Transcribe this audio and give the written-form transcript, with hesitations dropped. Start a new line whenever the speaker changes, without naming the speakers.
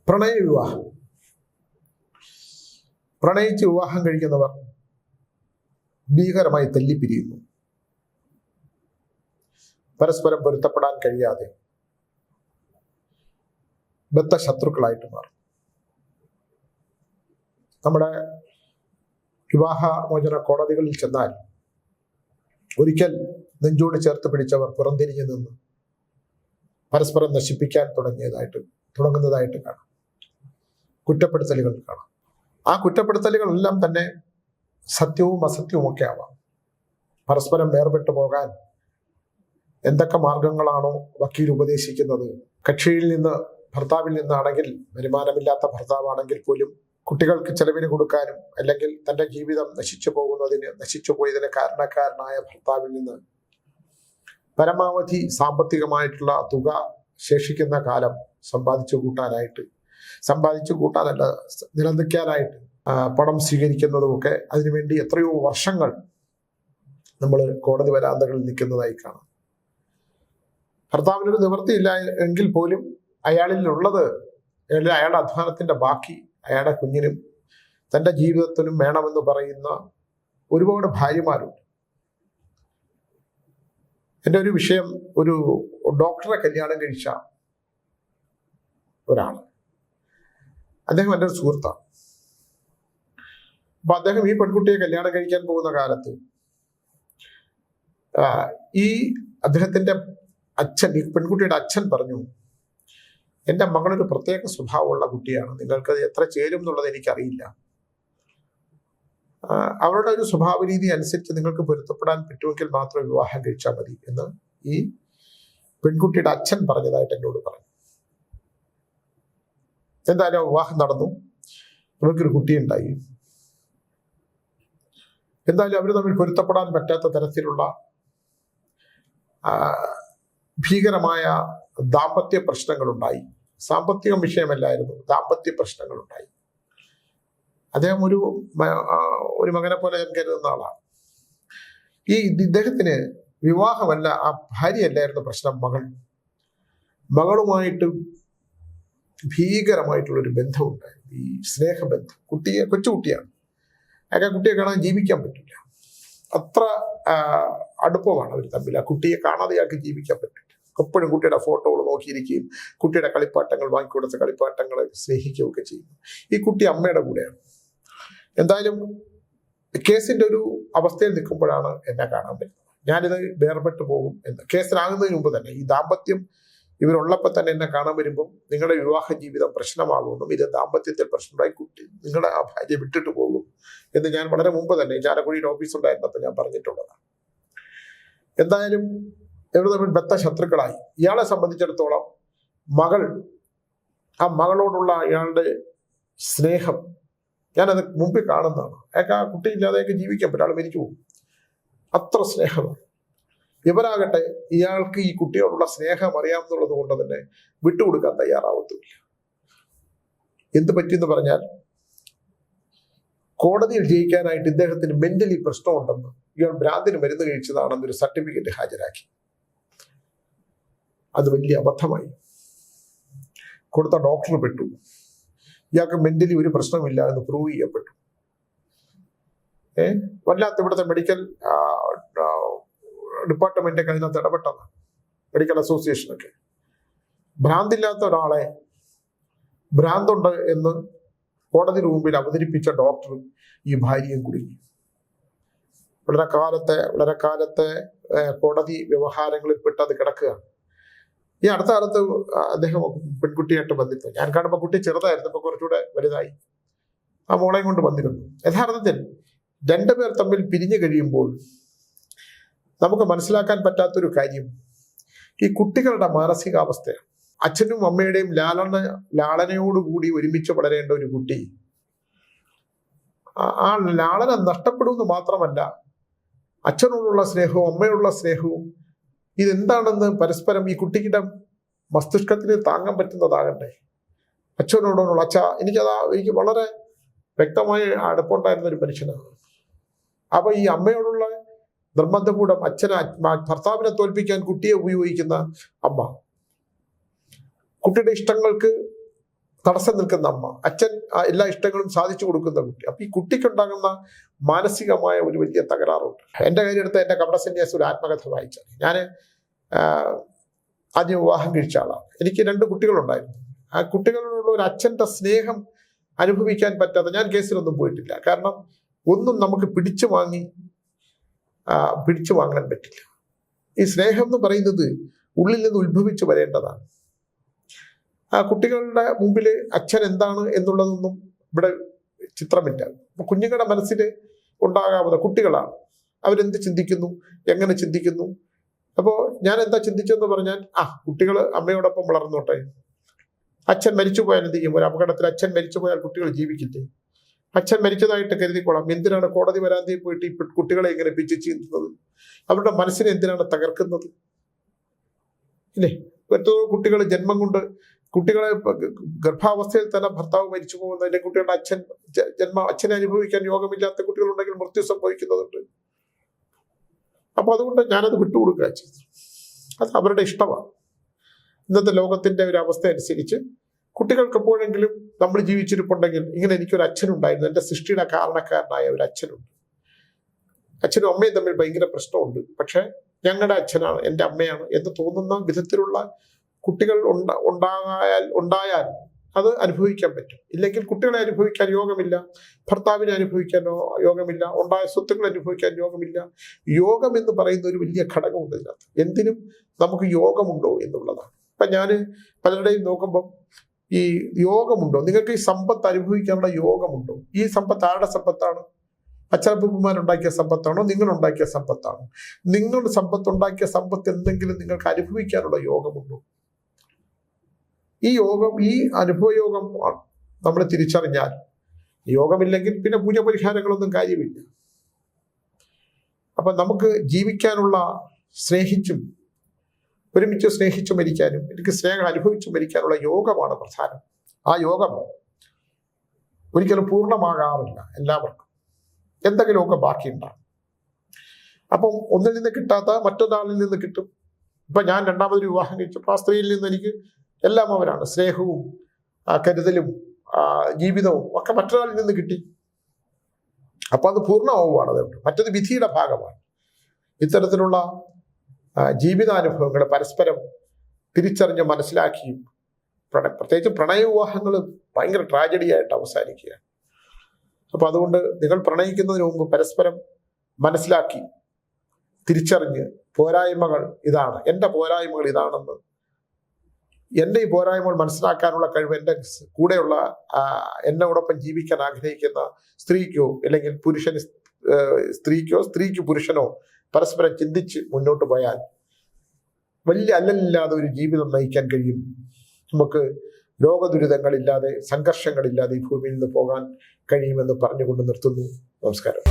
പ്രണയ വിവാഹം. പ്രണയിച്ച് വിവാഹം കഴിക്കുന്നവർ ഭീകരമായി തല്ലിപ്പിരിയുന്നു. പരസ്പരം പൊരുത്തപ്പെടാൻ കഴിയാതെ ബദ്ധശത്രുക്കളായിട്ട് മാറും. നമ്മുടെ വിവാഹമോചന കോടതികളിൽ ചെന്നാൽ ഒരിക്കൽ നെഞ്ചോട് ചേർത്ത് പിടിച്ചവർ പുറംതിരിഞ്ഞു നിന്ന് പരസ്പരം നശിപ്പിക്കാൻ തുടങ്ങുന്നതായിട്ട് കാണാം. കുറ്റപ്പെടുത്തലുകൾ കാണാം. ആ കുറ്റപ്പെടുത്തലുകളെല്ലാം തന്നെ സത്യവും അസത്യവും ഒക്കെ ആവാം. പരസ്പരം വേർപെട്ടു പോകാൻ എന്തൊക്കെ മാർഗങ്ങളാണോ വക്കീൽ ഉപദേശിക്കുന്നത്, കക്ഷിയിൽ നിന്ന് ഭർത്താവിൽ നിന്നാണെങ്കിൽ, വരുമാനമില്ലാത്ത ഭർത്താവാണെങ്കിൽ പോലും കുട്ടികൾക്ക് ചെലവിന് കൊടുക്കാനും അല്ലെങ്കിൽ തൻ്റെ ജീവിതം നശിച്ചു പോയതിന് കാരണക്കാരനായ ഭർത്താവിൽ നിന്ന് പരമാവധി സാമ്പത്തികമായിട്ടുള്ള തുക ശേഷിക്കുന്ന കാലം സമ്പാദിച്ചു കൂട്ടാനല്ല നിലനിൽക്കാനായിട്ട് പണം സ്വീകരിക്കുന്നതുമൊക്കെ അതിനുവേണ്ടി എത്രയോ വർഷങ്ങൾ നമ്മൾ കോടതി വരാന്തകളിൽ നിൽക്കുന്നതായി കാണാം. ഭർത്താവിനൊരു നിവൃത്തിയില്ല എങ്കിൽ പോലും അയാളിലുള്ളത് അയാളുടെ അധ്വാനത്തിന്റെ ബാക്കി അയാളുടെ കുഞ്ഞിനും തൻ്റെ ജീവിതത്തിനും വേണമെന്ന് പറയുന്ന ഒരുപാട് ഭാര്യമാരുണ്ട്. എൻ്റെ ഒരു വിഷയം, ഒരു ഡോക്ടറെ കല്യാണം കഴിച്ച ഒരാൾ, അദ്ദേഹം എൻ്റെ ഒരു സുഹൃത്താണ്. അപ്പൊ അദ്ദേഹം ഈ പെൺകുട്ടിയെ കല്യാണം കഴിക്കാൻ പോകുന്ന കാലത്ത് ഈ അദ്ദേഹത്തിന്റെ അച്ഛൻ, ഈ പെൺകുട്ടിയുടെ അച്ഛൻ പറഞ്ഞു, എൻ്റെ മകളൊരു പ്രത്യേക സ്വഭാവമുള്ള കുട്ടിയാണ്, നിങ്ങൾക്കത് എത്ര ചേരും എന്നുള്ളത് എനിക്കറിയില്ല, അവരുടെ ഒരു സ്വഭാവ രീതി അനുസരിച്ച് നിങ്ങൾക്ക് പൊരുത്തപ്പെടാൻ പറ്റുമെങ്കിൽ മാത്രം വിവാഹം കഴിച്ചാൽ മതി എന്ന് ഈ പെൺകുട്ടിയുടെ അച്ഛൻ പറഞ്ഞതായിട്ട് എന്നോട് പറഞ്ഞു. എന്തായാലും വിവാഹം നടന്നു, ഇവർക്കൊരു കുട്ടിയുണ്ടായി. എന്തായാലും അവർ തമ്മിൽ പൊരുത്തപ്പെടാൻ പറ്റാത്ത തരത്തിലുള്ള ഭീകരമായ ദാമ്പത്യ പ്രശ്നങ്ങളുണ്ടായി. സാമ്പത്തിക വിഷയമല്ലായിരുന്നു, ദാമ്പത്യ പ്രശ്നങ്ങളുണ്ടായി. അദ്ദേഹം ഒരു മകനെ പോലെ ഞാൻ കരുതുന്ന ആളാണ്. ഇദ്ദേഹത്തിന് വിവാഹമല്ല, ആ ഭാര്യയല്ലായിരുന്നു പ്രശ്നം, മകളുമായിട്ട് ഭീകരമായിട്ടുള്ളൊരു ബന്ധമുണ്ടായിരുന്നു. ഈ സ്നേഹബന്ധം. കൊച്ചുകുട്ടിയാണ്, അയാൾക്ക് കുട്ടിയെ കാണാൻ ജീവിക്കാൻ പറ്റില്ല, അത്ര അടുപ്പമാണ് അവർ തമ്മിൽ. ആ കുട്ടിയെ കാണാതെ അയാൾക്ക് ജീവിക്കാൻ പറ്റില്ല. എപ്പോഴും കുട്ടിയുടെ ഫോട്ടോകൾ നോക്കിയിരിക്കുകയും കുട്ടിയുടെ കളിപ്പാട്ടങ്ങൾ വാങ്ങിക്കൊടുത്ത കളിപ്പാട്ടങ്ങളെ സ്നേഹിക്കുകയൊക്കെ ചെയ്യുന്നു. ഈ കുട്ടി അമ്മയുടെ കൂടെയാണ്. എന്തായാലും കേസിന്റെ ഒരു അവസ്ഥയിൽ നിൽക്കുമ്പോഴാണ് എന്നെ കാണാൻ പറ്റുന്നത്. ഞാനിത് വേർപെട്ടു പോകും എന്ന് കേസിലാകുന്നതിന് മുമ്പ് തന്നെ, ഈ ദാമ്പത്യം ഇവരുള്ളപ്പോൾ തന്നെ എന്നെ കാണാൻ വരുമ്പം നിങ്ങളുടെ വിവാഹ ജീവിതം പ്രശ്നമാകുമെന്നും ഇത് ദാമ്പത്യത്തിൽ പ്രശ്നമുണ്ടായി കുട്ടി നിങ്ങളുടെ ആ ഭാര്യ വിട്ടിട്ട് പോകും എന്ന് ഞാൻ വളരെ മുമ്പ് തന്നെ ചാലക്കുടിയുടെ ഓഫീസ് ഉണ്ടായിരുന്നപ്പോൾ ഞാൻ പറഞ്ഞിട്ടുള്ളതാണ്. എന്തായാലും ഇവർ തമ്മിൽ ബദ്ധശത്രുക്കളായി. ഇയാളെ സംബന്ധിച്ചിടത്തോളം ആ മകളോടുള്ള അയാളുടെ സ്നേഹം ഞാനത് മുമ്പിൽ കാണുന്നതാണ്. അയാൾക്ക് ആ കുട്ടിയില്ലാതെയൊക്കെ ജീവിക്കാൻ പറ്റും, ആൾ മരിച്ചു പോകും, അത്ര സ്നേഹമാണ്. ഇവരാകട്ടെ ഇയാൾക്ക് ഈ കുട്ടിയോടുള്ള സ്നേഹം അറിയാമെന്നുള്ളത് കൊണ്ട് തന്നെ വിട്ടുകൊടുക്കാൻ തയ്യാറാവത്തുമില്ല. എന്ത് പറ്റിയെന്ന് പറഞ്ഞാൽ, കോടതിയിൽ ജയിക്കാനായിട്ട് ഇദ്ദേഹത്തിന് മെന്റലി പ്രശ്നമുണ്ടെന്ന്, ഇയാൾ ഭ്രാന്തിന് മരുന്ന് കഴിച്ചതാണെന്നൊരു സർട്ടിഫിക്കറ്റ് ഹാജരാക്കി. അത് വലിയ അബദ്ധമായി. കൊടുത്ത ഡോക്ടർ പെട്ടു. ഇയാൾക്ക് മെന്റലി ഒരു പ്രശ്നമില്ല എന്ന് പ്രൂവ് ചെയ്യപ്പെട്ടു. വല്ലാത്ത ഇവിടുത്തെ മെഡിക്കൽ ഡിപ്പാർട്ട്മെന്റൊക്കെ അതിനകത്ത് ഇടപെട്ടതാണ്, മെഡിക്കൽ അസോസിയേഷനൊക്കെ. ഭ്രാന്തില്ലാത്ത ഒരാളെ ഭ്രാന്തുണ്ട് എന്ന് കോടതി മുമ്പിൽ അവതരിപ്പിച്ച ഡോക്ടർ ഈ ഭാര്യയും കുടുങ്ങി. വളരെ കാലത്തെ കോടതി വ്യവഹാരങ്ങളിൽ പെട്ടത് കിടക്കുകയാണ്. ഈ അടുത്ത കാലത്ത് അദ്ദേഹം പെൺകുട്ടിയായിട്ട് ബന്ധിച്ചു. ഞാൻ കാണുമ്പോൾ കുട്ടി ചെറുതായിരുന്നു, ഇപ്പൊ കുറച്ചുകൂടെ വലുതായി. ആ മോളെയും കൊണ്ട് വന്നിരുന്നു. യഥാർത്ഥത്തിൽ രണ്ടുപേർ തമ്മിൽ പിരിഞ്ഞു കഴിയുമ്പോൾ നമുക്ക് മനസ്സിലാക്കാൻ പറ്റാത്തൊരു കാര്യം ഈ കുട്ടികളുടെ മാനസികാവസ്ഥയാണ്. അച്ഛനും അമ്മയുടെയും ലാളനയോടുകൂടി ഒരുമിച്ച് വളരേണ്ട ഒരു കുട്ടി ആ ലാളന നഷ്ടപ്പെടുമെന്ന് മാത്രമല്ല, അച്ഛനോടുള്ള സ്നേഹവും അമ്മയോടുള്ള സ്നേഹവും ഇതെന്താണെന്ന് പരസ്പരം ഈ കുട്ടിയുടെ മസ്തിഷ്കത്തിന് താങ്ങാൻ പറ്റുന്നതാകണ്ടേ. അച്ഛനോടുള്ള എനിക്ക് വളരെ വ്യക്തമായ അടുപ്പുണ്ടായിരുന്ന ഒരു മനുഷ്യനാണ്. അപ്പൊ ഈ അമ്മയോടുള്ള നിർബന്ധപൂർവ്വം ഭർത്താവിനെ തോൽപ്പിക്കാൻ കുട്ടിയെ ഉപയോഗിക്കുന്ന അമ്മ, കുട്ടിയുടെ ഇഷ്ടങ്ങൾക്ക് തടസ്സം നിൽക്കുന്ന അമ്മ, അച്ഛൻ എല്ലാ ഇഷ്ടങ്ങളും സാധിച്ചു കൊടുക്കുന്ന കുട്ടി. അപ്പൊ ഈ കുട്ടിക്കുണ്ടാകുന്ന മാനസികമായ ഒരു വലിയ തകരാറുണ്ട്. എൻ്റെ കാര്യം എടുത്ത എൻ്റെ കപടസന്യാസി ഒരു ആത്മകഥ വായിച്ചാൽ, ഞാൻ ആദ്യം വിവാഹം കഴിച്ച ആളാണ്. എനിക്ക് 2 കുട്ടികളുണ്ടായിരുന്നു. ആ കുട്ടികളോടുള്ള ഒരു അച്ഛൻ്റെ സ്നേഹം അനുഭവിക്കാൻ പറ്റാതെ ഞാൻ കേസിലൊന്നും പോയിട്ടില്ല. കാരണം ഒന്നും നമുക്ക് പിടിച്ചു വാങ്ങാൻ പറ്റില്ല. ഈ സ്നേഹം എന്ന് പറയുന്നത് ഉള്ളിൽ നിന്ന് ഉത്ഭവിച്ചു വരേണ്ടതാണ്. ആ കുട്ടികളുടെ മുമ്പിൽ അച്ഛൻ എന്താണ് എന്നുള്ളതൊന്നും ഇവിടെ ചിത്രമില്ല. കുഞ്ഞുങ്ങളുടെ മനസ്സിൽ ഉണ്ടാകാവുന്ന കുട്ടികളാണ്, അവരെന്ത് ചിന്തിക്കുന്നു, എങ്ങനെ ചിന്തിക്കുന്നു. അപ്പോൾ ഞാൻ എന്താ ചിന്തിച്ചെന്ന് പറഞ്ഞാൽ, കുട്ടികൾ അമ്മയോടൊപ്പം വളർന്നോട്ടെ. അച്ഛൻ മരിച്ചു പോയാൽ എന്ത് ചെയ്യും? ഒരു അപകടത്തിൽ അച്ഛൻ മരിച്ചു പോയാൽ കുട്ടികൾ ജീവിക്കില്ലേ? അച്ഛൻ മരിച്ചതായിട്ട് കരുതിക്കോളാം. എന്തിനാണ് കോടതി വരാന്തയിൽ പോയിട്ട് ഈ കുട്ടികളെ ഇങ്ങനെ പിച്ച് ചീന്തുന്നത്? അവരുടെ മനസ്സിനെ എന്തിനാണ് തകർക്കുന്നത്? ഇല്ലേ? എത്രയോ കുട്ടികൾ ജന്മം കൊണ്ട്, കുട്ടികളെ ഗർഭാവസ്ഥയിൽ തന്നെ ഭർത്താവ് മരിച്ചു പോകുന്ന, അല്ലെങ്കിൽ കുട്ടികളുടെ അച്ഛനെ അനുഭവിക്കാൻ യോഗമില്ലാത്ത കുട്ടികളുണ്ടെങ്കിൽ മൃത്യു സംഭവിക്കുന്നതുണ്ട്. അപ്പൊ അതുകൊണ്ട് ഞാനത് വിട്ടുകൊടുക്കുക ചെയ്തു. അത് അവരുടെ ഇഷ്ടമാണ്. ഇന്നത്തെ ലോകത്തിന്റെ ഒരു അവസ്ഥ അനുസരിച്ച് കുട്ടികൾക്ക് എപ്പോഴെങ്കിലും നമ്മൾ ജീവിച്ചിരിപ്പുണ്ടെങ്കിൽ, ഇങ്ങനെ എനിക്കൊരു അച്ഛനുണ്ടായിരുന്നു, എൻ്റെ സൃഷ്ടിയുടെ കാരണക്കാരനായ ഒരു അച്ഛനുണ്ട്. അച്ഛനും അമ്മയും തമ്മിൽ ഭയങ്കര പ്രശ്നമുണ്ട്, പക്ഷെ ഞങ്ങളുടെ അച്ഛനാണ്, എൻ്റെ അമ്മയാണ് എന്ന് തോന്നുന്ന വിധത്തിലുള്ള കുട്ടികൾ ഉണ്ടായാൽ അത് അനുഭവിക്കാൻ പറ്റും. ഇല്ലെങ്കിൽ കുട്ടികളെ അനുഭവിക്കാൻ യോഗമില്ല, ഭർത്താവിനെ അനുഭവിക്കാൻ യോഗമില്ല, ഉണ്ടായ സ്വത്തുക്കൾ അനുഭവിക്കാൻ യോഗമില്ല. യോഗം എന്ന് പറയുന്ന ഒരു വലിയ ഘടകമുണ്ട് ഇതിനകത്ത്. എന്തിനും നമുക്ക് യോഗമുണ്ടോ എന്നുള്ളതാണ്. ഇപ്പൊ ഞാൻ പലരുടെയും നോക്കുമ്പം ഈ യോഗമുണ്ടോ, നിങ്ങൾക്ക് ഈ സമ്പത്ത് അനുഭവിക്കാനുള്ള യോഗമുണ്ടോ? ഈ സമ്പത്ത് ആരുടെ സമ്പത്താണ്? അച്ഛനപ്പന്മാരുണ്ടാക്കിയ സമ്പത്താണോ, നിങ്ങളുണ്ടാക്കിയ സമ്പത്താണോ? നിങ്ങളുടെ സമ്പത്തുണ്ടാക്കിയ സമ്പത്ത് എന്തെങ്കിലും നിങ്ങൾക്ക് അനുഭവിക്കാനുള്ള യോഗമുണ്ടോ? ഈ യോഗം, ഈ അനുഭവയോഗം നമ്മൾ തിരിച്ചറിഞ്ഞാൽ, യോഗമില്ലെങ്കിൽ പിന്നെ പൂജ പരിഹാരങ്ങളൊന്നും കാര്യമില്ല. അപ്പൊ നമുക്ക് ജീവിക്കാനുള്ള, ഒരുമിച്ച് സ്നേഹിച്ചു മരിക്കാനും, എനിക്ക് സ്നേഹം അനുഭവിച്ചു മരിക്കാനുള്ള യോഗമാണ് പ്രധാനം. ആ യോഗം ഒരിക്കലും പൂർണ്ണമാകാറില്ല. എല്ലാവർക്കും എന്തെങ്കിലുമൊക്കെ ബാക്കിയുണ്ടാകും. അപ്പം ഒന്നിൽ നിന്ന് കിട്ടാത്ത മറ്റൊരാളിൽ നിന്ന് കിട്ടും. ഇപ്പൊ ഞാൻ 2ാമതൊരു വിവാഹം കഴിച്ചപ്പോൾ ആ സ്ത്രീയിൽ നിന്ന് എനിക്ക് എല്ലാം അവരാണ്. സ്നേഹവും കരുതലും ജീവിതവും ഒക്കെ മറ്റൊരാളിൽ നിന്ന് കിട്ടി. അപ്പൊ അത് പൂർണ്ണമാവുകയാണ്. അതുകൊണ്ട് മറ്റൊരു വിധിയുടെ ഭാഗമാണ്. ഇത്തരത്തിലുള്ള ജീവിതാനുഭവങ്ങൾ പരസ്പരം തിരിച്ചറിഞ്ഞ് മനസ്സിലാക്കിയും, പ്രത്യേകിച്ച് പ്രണയ വിവാഹങ്ങൾ ഭയങ്കര ട്രാജഡിയായിട്ട് അവസാനിക്കുകയാണ്. അപ്പൊ അതുകൊണ്ട് നിങ്ങൾ പ്രണയിക്കുന്നതിന് മുമ്പ് പരസ്പരം മനസ്സിലാക്കി തിരിച്ചറിഞ്ഞ് പോരായ്മകൾ ഇതാണ്, എൻ്റെ പോരായ്മകൾ ഇതാണെന്ന്, എൻ്റെ ഈ പോരായ്മകൾ മനസ്സിലാക്കാനുള്ള കഴിവ് എൻ്റെ കൂടെയുള്ള എന്നോടൊപ്പം ജീവിക്കാൻ ആഗ്രഹിക്കുന്ന സ്ത്രീക്കോ, അല്ലെങ്കിൽ സ്ത്രീക്കോ, സ്ത്രീക്ക് പുരുഷനോ പരസ്പരം ചിന്തിച്ച് മുന്നോട്ട് പോയാൽ വലിയ അല്ലലില്ലാതെ ഒരു ജീവിതം നയിക്കാൻ കഴിയും. നമുക്ക് രോഗദുരിതങ്ങളില്ലാതെ, സംഘർഷങ്ങളില്ലാതെ ഈ ഭൂമിയിൽ നിന്ന് പോകാൻ കഴിയുമെന്ന് പറഞ്ഞുകൊണ്ട് നിർത്തുന്നു. നമസ്കാരം.